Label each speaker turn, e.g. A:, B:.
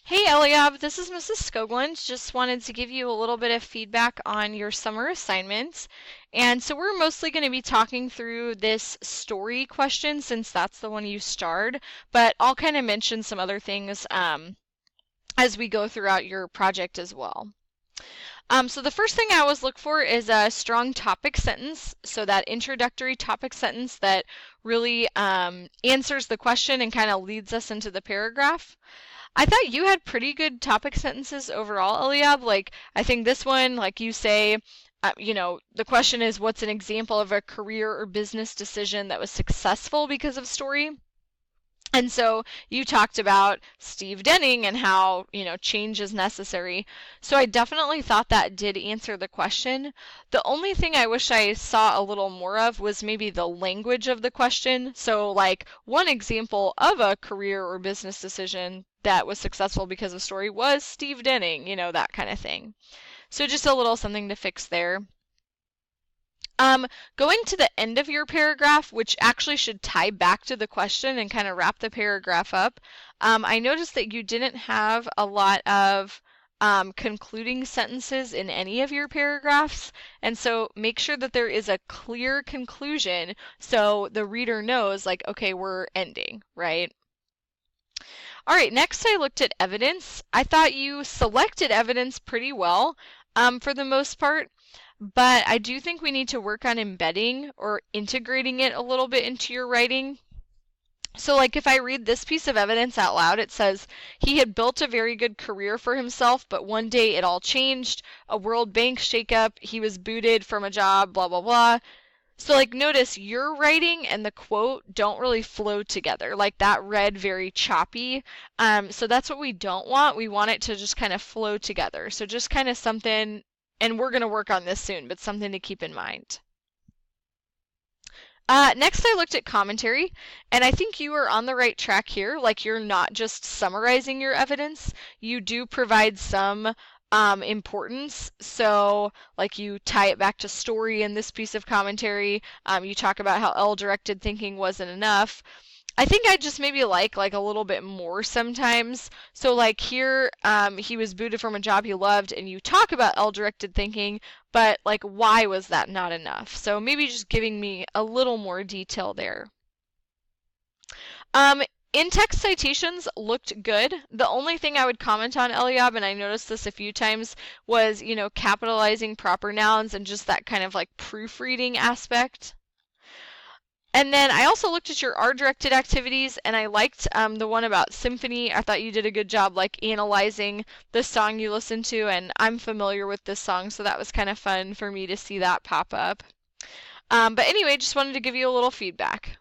A: Hey Eliab, this is Mrs. Skoglund. Just wanted to give you a little bit of feedback on your summer assignments. And so we're mostly going to be talking through this story question since that's the one you starred, but I'll kind of mention some other things as we go throughout your project as well. So the first thing I always look for is a strong topic sentence, so that introductory topic sentence that really answers the question and kind of leads us into the paragraph. I thought you had pretty good topic sentences overall, Eliab. Like, I think this one, like you say, the question is, what's an example of a career or business decision that was successful because of story? And so you talked about Steve Denning and how, change is necessary. So I definitely thought that did answer the question. The only thing I wish I saw a little more of was maybe the language of the question. So like one example of a career or business decision that was successful because of story was Steve Denning, that kind of thing. So just a little something to fix there. Going to the end of your paragraph, which actually should tie back to the question and kind of wrap the paragraph up, I noticed that you didn't have a lot of concluding sentences in any of your paragraphs, and so make sure that there is a clear conclusion so the reader knows, like, okay, we're ending, right? All right, next I looked at evidence. I thought you selected evidence pretty well for the most part. But I do think we need to work on embedding or integrating it a little bit into your writing. So like if I read this piece of evidence out loud, it says, he had built a very good career for himself, but one day it all changed. A World Bank shakeup, he was booted from a job, blah, blah, blah. So like notice your writing and the quote don't really flow together. Like that read very choppy. So that's what we don't want. We want it to just kind of flow together. So just kind of something, and we're going to work on this soon, but something to keep in mind. Next, I looked at commentary, and I think you are on the right track here. Like, you're not just summarizing your evidence, you do provide some importance. So, like, you tie it back to story in this piece of commentary. You talk about how L-directed thinking wasn't enough. I think I just maybe like a little bit more sometimes. So like here, he was booted from a job he loved, and you talk about L-directed thinking, but like why was that not enough? So maybe just giving me a little more detail there. In-text citations looked good. The only thing I would comment on, Eliab, and I noticed this a few times, was, capitalizing proper nouns and just that kind of like proofreading aspect. And then I also looked at your R-directed activities, and I liked the one about symphony. I thought you did a good job like analyzing the song you listened to, and I'm familiar with this song, so that was kind of fun for me to see that pop up. But anyway, just wanted to give you a little feedback.